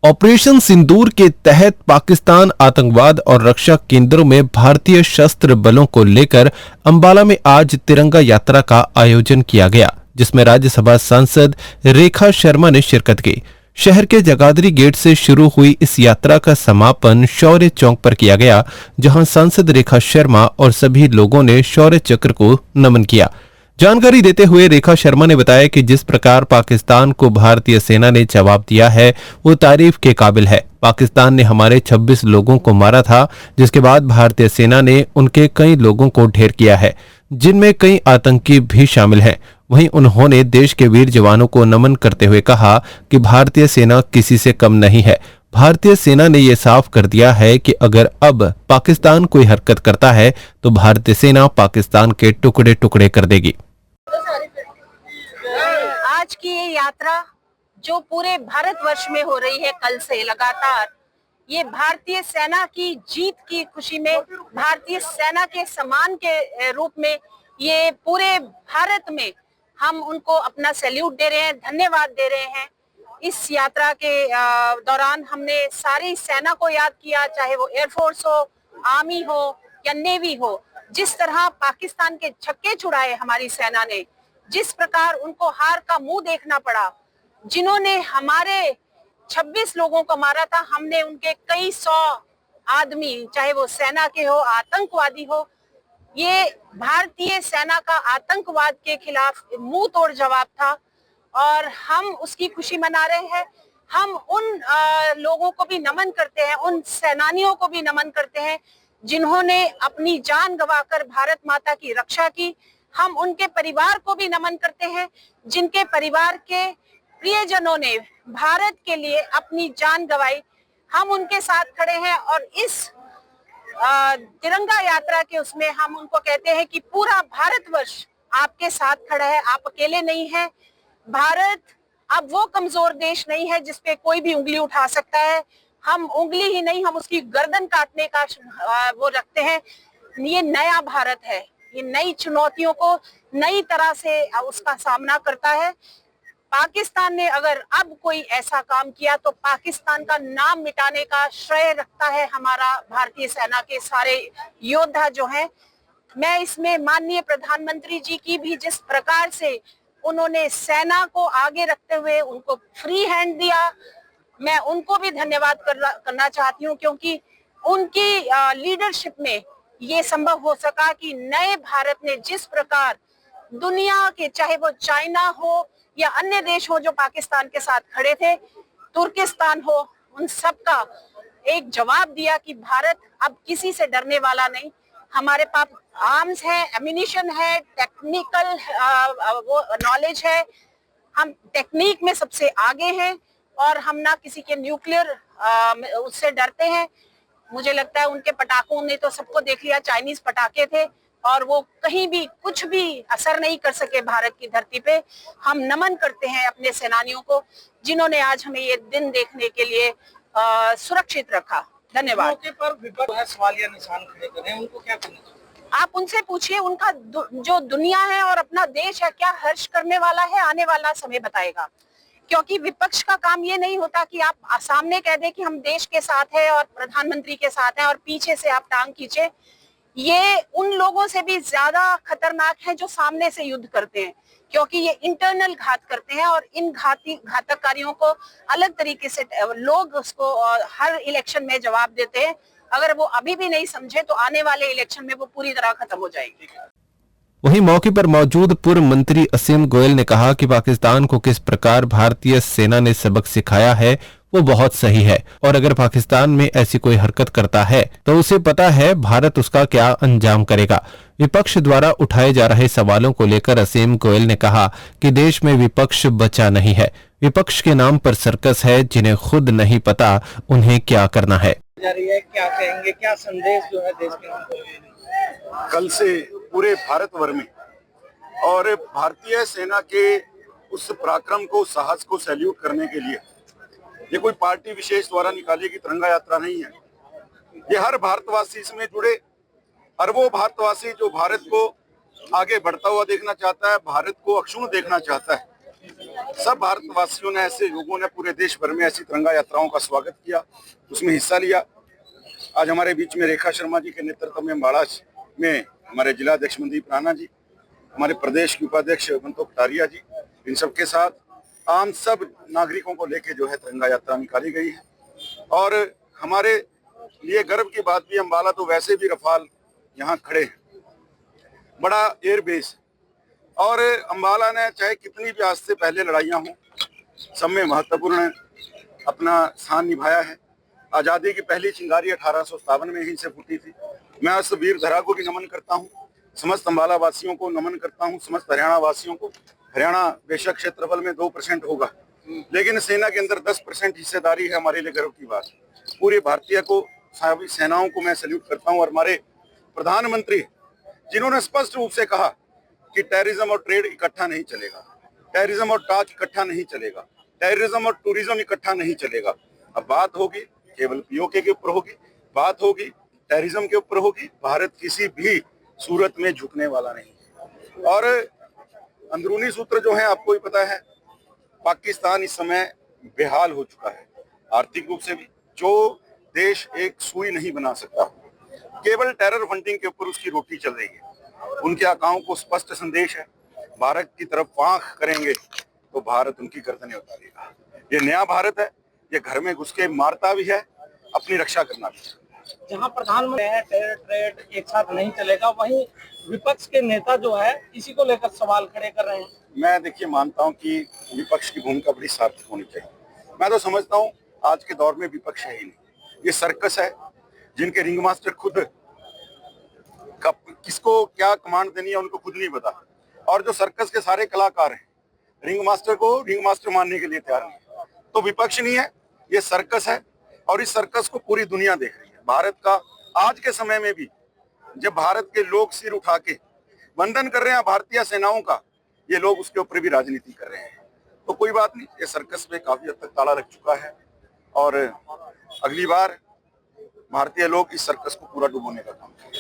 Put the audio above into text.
Operation सिंदूर के तहत पाकिस्तान आतंकवाद और रक्षा केंद्रों में भारतीय सशस्त्र बलों को लेकर अंबाला में आज तिरंगा यात्रा का आयोजन किया गया, जिसमें राज्यसभा सांसद रेखा शर्मा ने शिरकत की। शहर के जगाधरी गेट से शुरू हुई इस यात्रा का समापन शौर्य चौक पर किया गया, जहां सांसद रेखा शर्मा और सभी लोगों ने शौर्य चक्र को नमन किया। जानकारी देते हुए रेखा शर्मा ने बताया कि जिस प्रकार पाकिस्तान को भारतीय सेना ने जवाब दिया है वो तारीफ के काबिल है। पाकिस्तान ने हमारे 26 लोगों को मारा था, जिसके बाद भारतीय सेना ने उनके कई लोगों को ढेर किया है, जिनमें कई आतंकी भी शामिल हैं। वहीं उन्होंने देश के वीर जवानों को नमन करते हुए कहा कि भारतीय सेना किसी से कम नहीं है। भारतीय सेना ने यह साफ कर दिया है कि अगर अब पाकिस्तान कोई हरकत करता है तो भारतीय सेना पाकिस्तान के टुकड़े टुकड़े कर देगी। आज की ये यात्रा जो पूरे भारतवर्ष में हो रही है कल से लगातार, ये भारतीय सेना की जीत की खुशी में, भारतीय सेना के सम्मान के रूप में ये पूरे भारत में हम उनको अपना सैल्यूट दे रहे हैं, धन्यवाद दे रहे हैं। इस यात्रा के दौरान हमने सारी सेना को याद किया, चाहे वो एयरफोर्स हो, आर्मी हो या नेवी हो। जिस तरह पाकिस्तान के छक्के छुड़ाए हमारी सेना ने, जिस प्रकार उनको हार का मुंह देखना पड़ा, जिन्होंने हमारे 26 लोगों को मारा था, हमने उनके कई 100 आदमी, चाहे वो सेना के हो, आतंकवादी हो, ये भारतीय सेना का आतंकवाद के खिलाफ मुंह तोड़ जवाब था और हम उसकी खुशी मना रहे हैं। हम उन लोगों को भी नमन करते हैं, उन सेनानियों को भी नमन करते हैं जिन्होंने अपनी जान गंवाकर भारत माता की रक्षा की। हम उनके परिवार को भी नमन करते हैं जिनके परिवार के प्रियजनों ने भारत के लिए अपनी जान गंवाई। हम उनके साथ खड़े हैं और इस तिरंगा यात्रा के उसमें हम उनको कहते हैं कि पूरा भारतवर्ष आपके साथ खड़ा है, आप अकेले नहीं हैं। भारत अब वो कमजोर देश नहीं है जिसपे कोई भी उंगली उठा सकता है। हम उंगली ही नहीं, हम उसकी गर्दन काटने का वो रखते हैं। ये नया भारत है, ये नई चुनौतियों को नई तरह से उसका सामना करता है। पाकिस्तान ने अगर अब कोई ऐसा काम किया तो पाकिस्तान का नाम मिटाने का श्रेय रखता है हमारा भारतीय सेना के सारे योद्धा जो हैं। मैं इसमें माननीय प्रधानमंत्री जी की भी जिस प्रकार से उन्होंने सेना को आगे रखते हुए उनको फ्री हैंड दिया, मैं उनको भी धन्यवाद करना चाहती हूँ, क्योंकि उनकी लीडरशिप में ये संभव हो सका कि नए भारत ने जिस प्रकार दुनिया के, चाहे वो चाइना हो या अन्य देश हो जो पाकिस्तान के साथ खड़े थे, तुर्किस्तान हो, उन सब का एक जवाब दिया कि भारत अब किसी से डरने वाला नहीं। हमारे पास आर्म्स है, एम्यूनिशन है, टेक्निकल वो नॉलेज है, हम टेक्निक में सबसे आगे हैं और हम ना किसी के न्यूक्लियर उससे डरते हैं। मुझे लगता है उनके पटाखों ने तो सबको देख लिया, चाइनीज पटाखे थे और वो कहीं भी कुछ भी असर नहीं कर सके भारत की धरती पे। हम नमन करते हैं अपने सेनानियों को जिन्होंने आज हमें ये दिन देखने के लिए सुरक्षित रखा। धन्यवाद। मौके पर विपक्ष सवालिया निशान खड़े कर रहे हैं, उनको क्या कहना चाहिए? आप उनसे पूछिए, उनका जो दुनिया है और अपना देश है क्या हर्ष करने वाला है, आने वाला समय बताएगा। क्योंकि विपक्ष का काम ये नहीं होता कि आप सामने कह दें कि हम देश के साथ हैं और प्रधानमंत्री के साथ हैं और पीछे से आप टांग खींचे। ये उन लोगों से भी ज्यादा खतरनाक है जो सामने से युद्ध करते हैं, क्योंकि ये इंटरनल घात करते हैं और इन घातक कार्यों को अलग तरीके से लोग उसको हर इलेक्शन में जवाब देते हैं। अगर वो अभी भी नहीं समझे तो आने वाले इलेक्शन में वो पूरी तरह खत्म हो जाएगी। वहीं मौके पर मौजूद पूर्व मंत्री असीम गोयल ने कहा कि पाकिस्तान को किस प्रकार भारतीय सेना ने सबक सिखाया है वो बहुत सही है और अगर पाकिस्तान में ऐसी कोई हरकत करता है तो उसे पता है भारत उसका क्या अंजाम करेगा। विपक्ष द्वारा उठाए जा रहे सवालों को लेकर असीम गोयल ने कहा कि देश में विपक्ष बचा नहीं है, विपक्ष के नाम पर सर्कस है, जिन्हें खुद नहीं पता उन्हें क्या करना है। क्या कहेंगे, क्या संदेश जो है देश के नाम पर कल से पूरे भारतभर में, और भारतीय सेना के उस पराक्रम को, साहस को सैल्यूट करने के लिए ये कोई पार्टी विशेष द्वारा निकाली गई तिरंगा यात्रा नहीं है। ये हर भारतवासी इसमें जुड़े, अरबों भारतवासी जो भारत को आगे बढ़ता हुआ देखना चाहता है, भारत को अक्षुण्ण देखना चाहता है, सब भारतवासियों ने, ऐसे लोगों ने पूरे देश भर में ऐसी तिरंगा यात्राओं का स्वागत किया, उसमें हिस्सा लिया। आज हमारे बीच में रेखा शर्मा जी के नेतृत्व में अम्बाड़ा में हमारे जिलाध्यक्ष मनदीप राणा जी, हमारे प्रदेश के उपाध्यक्ष बंतो कटारिया जी, इन सबके साथ आम सब नागरिकों को लेके जो है तिरंगा यात्रा निकाली गई है। और हमारे लिए गर्व की बात भी, अम्बाला तो वैसे भी रफाल यहाँ खड़े हैं, बड़ा एयरबेस, और अम्बाला ने चाहे कितनी भी आज से पहले लड़ाइयाँ हों, सब में महत्वपूर्ण अपना स्थान निभाया है। आज़ादी की पहली चिंगारी 1857 में ही से फूटी थी। मैं उस वीर धरा को भी नमन करता हूँ, समस्त अम्बाला वासियों को नमन करता हूँ, समस्त हरियाणा वासियों को। हरियाणा बेशक क्षेत्रफल में 2% होगा, लेकिन सेना के अंदर 10% हिस्सेदारी है, हमारे लिए गर्व की बात। पूरी भारतीय को, सभी सेनाओं को मैं सैल्यूट करता हूँ। और हमारे प्रधानमंत्री जिन्होंने स्पष्ट रूप से कहा कि टेररिज्म और ट्रेड इकट्ठा नहीं चलेगा, टेररिज्म और टाच इकट्ठा नहीं चलेगा, टेररिज्म और टूरिज्म इकट्ठा नहीं चलेगा। अब बात होगी केवल पीओके के ऊपर होगी, बात होगी टेररिज्म के ऊपर होगी। भारत किसी भी सूरत में झुकने वाला नहीं। और अंदरूनी सूत्र जो है आपको ही पता है, पाकिस्तान इस समय बेहाल हो चुका है, आर्थिक रूप से भी। जो देश एक सुई नहीं बना सकता, केवल टेरर फंडिंग के ऊपर उसकी रोटी चल रही है। उनके आकाओं को स्पष्ट संदेश है, भारत की तरफ आंख करेंगे तो भारत उनकी गर्दनें उतारेगा। ये नया भारत है, ये घर में घुस के मारता भी है, अपनी रक्षा करना भी है। जहां प्रधानमंत्री है टेरर ट्रेड एक साथ नहीं चलेगा, वहीं विपक्ष के नेता जो है इसी को लेकर सवाल खड़े कर रहे हैं। मैं देखिए मानता हूं कि विपक्ष की भूमिका बड़ी सार्थक होनी चाहिए। मैं तो समझता हूं आज के दौर में विपक्ष है ही नहीं, ये सर्कस है जिनके रिंग मास्टर खुद किसको क्या कमांड देनी है उनको खुद नहीं पता। और जो सर्कस के सारे कलाकार हैं, रिंग मास्टर को रिंग मास्टर मानने के लिए तैयार नहीं। तो विपक्ष नहीं है, ये सर्कस है, और इस सर्कस को पूरी दुनिया देख रही है। भारत का आज के समय में भी जब भारत के लोग सिर उठा के वंदन कर रहे हैं भारतीय सेनाओं का, ये लोग उसके ऊपर भी राजनीति कर रहे हैं। तो कोई बात नहीं, ये सर्कस में काफी हद तक ताला लग चुका है, और अगली बार भारतीय लोग इस सर्कस को पूरा डुबोने का काम करेंगे।